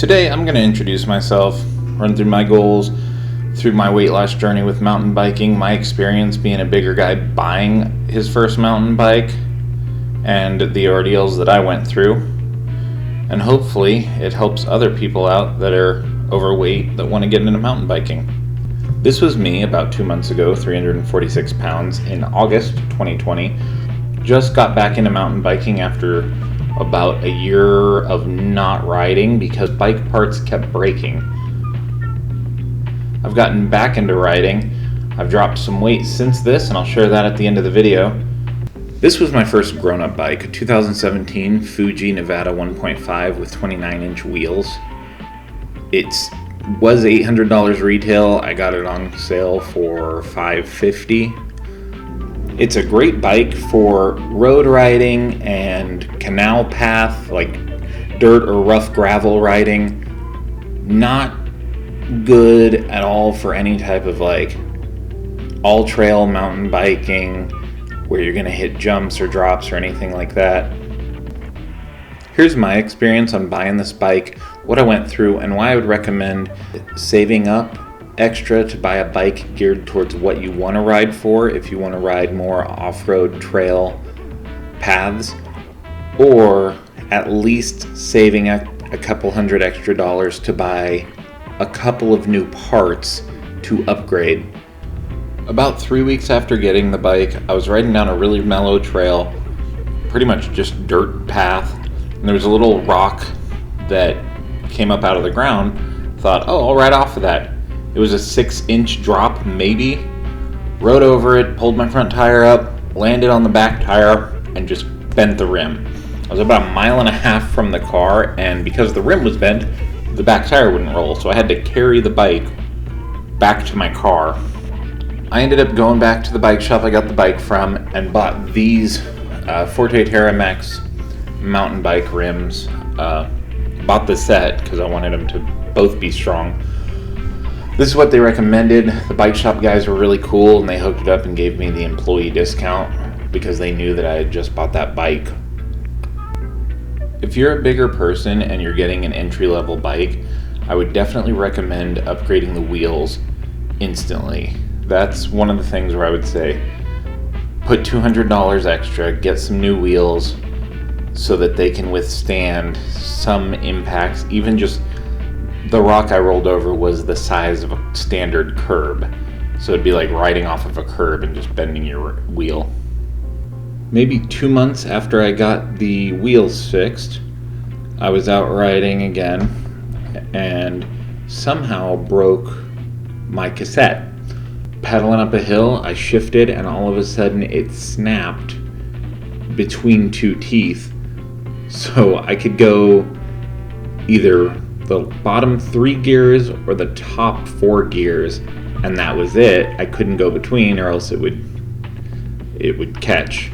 Today I'm going to introduce myself, run through my goals, through my weight loss journey with mountain biking, my experience being a bigger guy buying his first mountain bike, and the ordeals that I went through. And hopefully it helps other people out that are overweight that want to get into mountain biking. This was me about 2 months ago, 346 pounds in August 2020. Just got back into mountain biking after about a year of not riding because bike parts kept breaking. I've gotten back into riding. I've dropped some weight since this, and I'll share that at the end of the video. This was my first grown-up bike, a 2017 Fuji Nevada 1.5 with 29-inch wheels. It was $800 retail. I got it on sale for $550. It's a great bike for road riding and canal path, like dirt or rough gravel riding. Not good at all for any type of like all trail mountain biking where you're gonna hit jumps or drops or anything like that. Here's my experience on buying this bike, what I went through, and why I would recommend saving up extra to buy a bike geared towards what you want to ride for, if you want to ride more off-road trail paths, or at least saving a couple hundred extra dollars to buy a couple of new parts to upgrade. About 3 weeks after getting the bike, I was riding down a really mellow trail, pretty much just dirt path, and there was a little rock that came up out of the ground. Thought, oh, I'll ride off of that. It was a 6-inch drop, maybe. Rode over it, pulled my front tire up, landed on the back tire, and just bent the rim. I was about 1.5 miles from the car, and because the rim was bent, the back tire wouldn't roll, so I had to carry the bike back to my car. I ended up going back to the bike shop I got the bike from and bought these Forte Terra Max mountain bike rims. Bought the set because I wanted them to both be strong. This is what they recommended. The bike shop guys were really cool, and they hooked it up and gave me the employee discount because they knew that I had just bought that bike. If you're a bigger person and you're getting an entry-level bike, I would definitely recommend upgrading the wheels instantly. That's one of the things where I would say put $200 extra, get some new wheels so that they can withstand some impacts. Even just the rock I rolled over was the size of a standard curb, so it'd be like riding off of a curb and just bending your wheel. Maybe 2 months after I got the wheels fixed, I was out riding again and somehow broke my cassette. Pedaling up a hill, I shifted, and all of a sudden it snapped between two teeth, so I could go either the bottom 3 gears or the top 4 gears, and that was it. I couldn't go between, or else it would catch.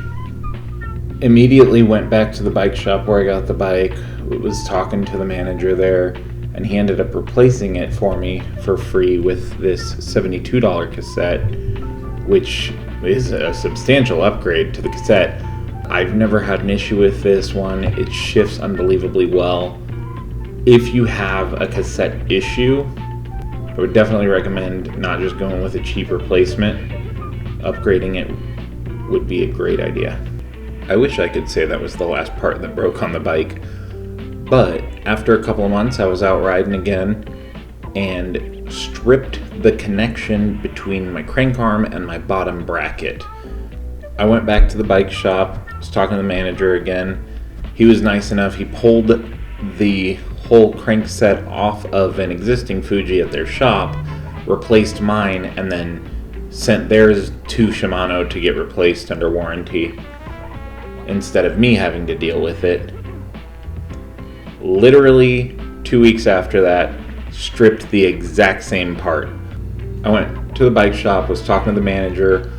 Immediately went back to the bike shop where I got the bike. Was talking to the manager there, and he ended up replacing it for me for free with this $72 cassette, which is a substantial upgrade to the cassette. I've never had an issue with this one. It shifts unbelievably well. If you have a cassette issue, I would definitely recommend not just going with a cheap replacement. Upgrading it would be a great idea. I wish I could say that was the last part that broke on the bike, but after a couple of months I was out riding again and stripped the connection between my crank arm and my bottom bracket. I went back to the bike shop, was talking to the manager again. He was nice enough, he pulled the whole crankset off of an existing Fuji at their shop, replaced mine, and then sent theirs to Shimano to get replaced under warranty instead of me having to deal with it. Literally 2 weeks after that, stripped the exact same part. I went to the bike shop, was talking to the manager,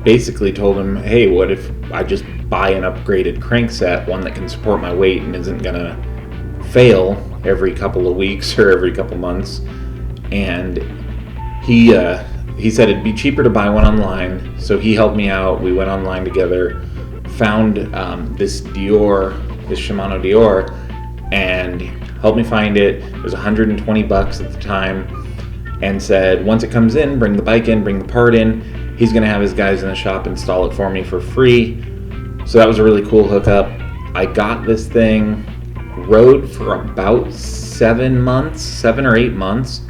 basically told him, hey, what if I just buy an upgraded crankset, one that can support my weight and isn't gonna fail every couple of weeks or every couple months. And he said it'd be cheaper to buy one online, so he helped me out. We went online together, found this Shimano Dior, and helped me find it. It was $120 at the time, and said once it comes in, bring the bike in, bring the part in. He's gonna have his guys in the shop install it for me for free. So that was a really cool hookup. I got this thing, rode for about 7 or 8 months,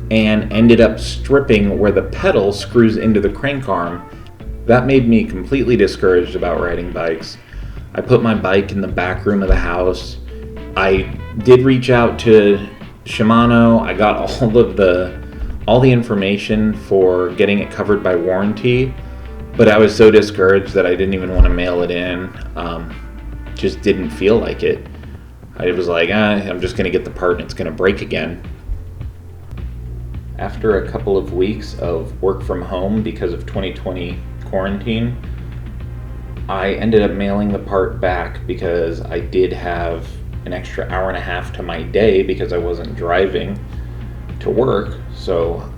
and ended up stripping where the pedal screws into the crank arm. That made me completely discouraged about riding bikes. I put my bike in the back room of the house. I did reach out to Shimano. I got all the information for getting it covered by warranty, but I was so discouraged that I didn't even want to mail it in. Just didn't feel like it. I was like, I'm just going to get the part and it's going to break again. After a couple of weeks of work from home because of 2020 quarantine, I ended up mailing the part back because I did have an extra hour and a half to my day because I wasn't driving to work. So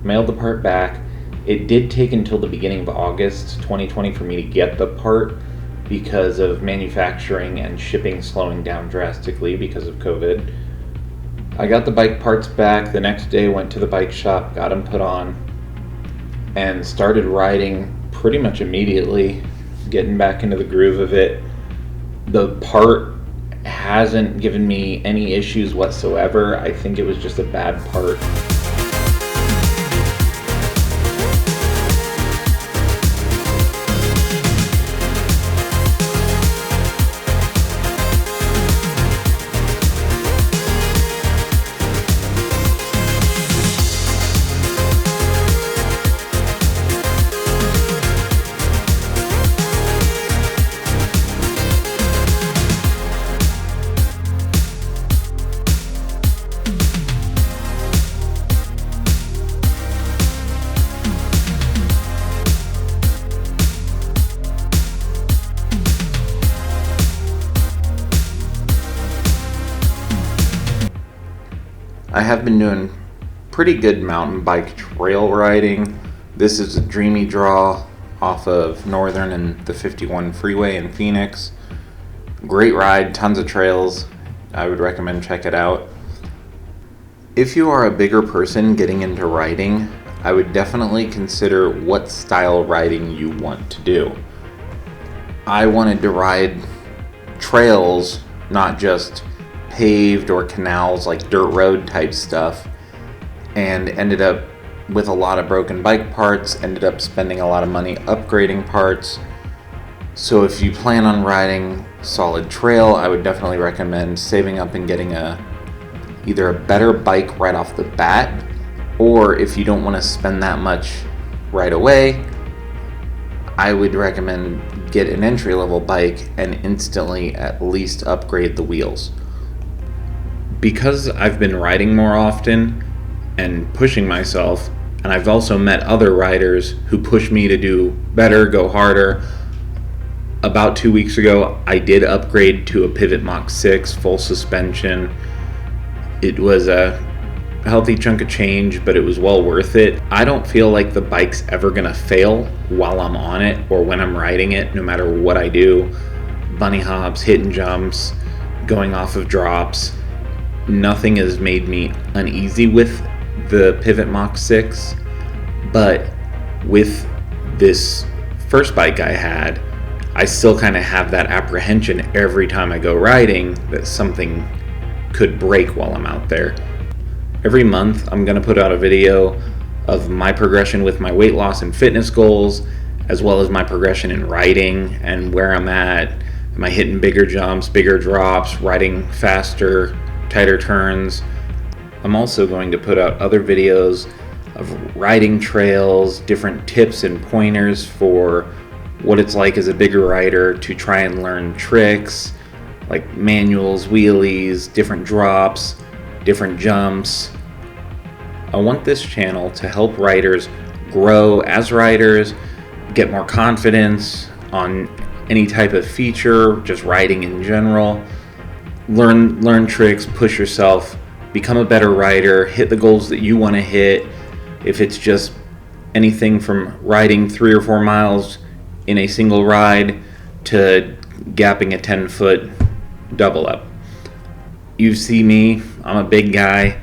mailed the part back. It did take until the beginning of August 2020 for me to get the part because of manufacturing and shipping slowing down drastically because of COVID. I got the bike parts back. The next day went to the bike shop, got them put on, and started riding pretty much immediately, getting back into the groove of it. The part hasn't given me any issues whatsoever. I think it was just a bad part. I have been doing pretty good mountain bike trail riding. This is a dreamy draw off of Northern and the 51 freeway in Phoenix. Great ride, tons of trails. I would recommend check it out. If you are a bigger person getting into riding, I would definitely consider what style riding you want to do. I wanted to ride trails, not just paved or canals, like dirt road type stuff, and ended up with a lot of broken bike parts, ended up spending a lot of money upgrading parts. So if you plan on riding solid trail, I would definitely recommend saving up and getting either a better bike right off the bat, or if you don't want to spend that much right away, I would recommend get an entry-level bike and instantly at least upgrade the wheels. Because I've been riding more often and pushing myself, and I've also met other riders who push me to do better, go harder. About 2 weeks ago, I did upgrade to a Pivot Mach 6 full suspension. It was a healthy chunk of change, but it was well worth it. I don't feel like the bike's ever gonna fail while I'm on it or when I'm riding it, no matter what I do. Bunny hops, hitting jumps, going off of drops. Nothing has made me uneasy with the Pivot Mach 6, but with this first bike I had, I still kind of have that apprehension every time I go riding that something could break while I'm out there. Every month I'm going to put out a video of my progression with my weight loss and fitness goals, as well as my progression in riding and where I'm at. Am I hitting bigger jumps, bigger drops, riding faster, tighter turns? I'm also going to put out other videos of riding trails, different tips and pointers for what it's like as a bigger rider to try and learn tricks like manuals, wheelies, different drops, different jumps. I want this channel to help riders grow as riders, get more confidence on any type of feature, just riding in general. Learn tricks, push yourself, become a better rider, hit the goals that you want to hit. If it's just anything from riding 3 or 4 miles in a single ride to gapping a 10-foot double up. You see me, I'm a big guy.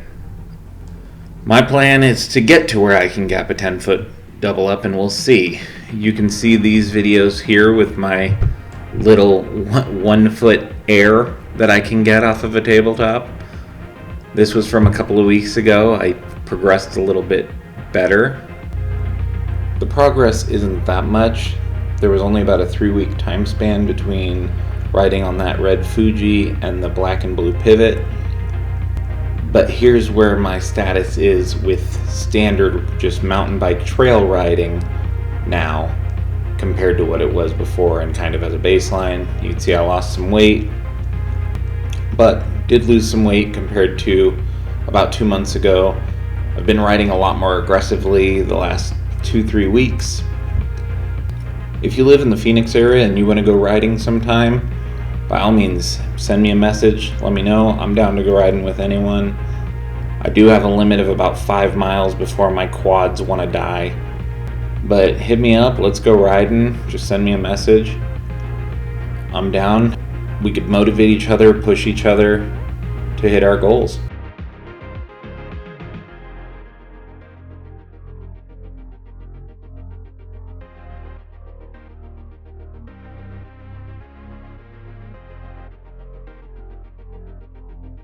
My plan is to get to where I can gap a 10-foot double up, and we'll see. You can see these videos here with my little 1-foot air that I can get off of a tabletop. This was from a couple of weeks ago. I progressed a little bit better. The progress isn't that much. There was only about a 3-week time span between riding on that red Fuji and the black and blue pivot. But here's where my status is with standard just mountain bike trail riding now compared to what it was before, and kind of as a baseline. You can see I lost some weight, but did lose some weight compared to about 2 months ago. I've been riding a lot more aggressively the last 2-3 weeks. If you live in the Phoenix area and you want to go riding sometime, by all means, send me a message, let me know. I'm down to go riding with anyone. I do have a limit of about 5 miles before my quads want to die. But hit me up, let's go riding. Just send me a message. I'm down. We could motivate each other, push each other to hit our goals.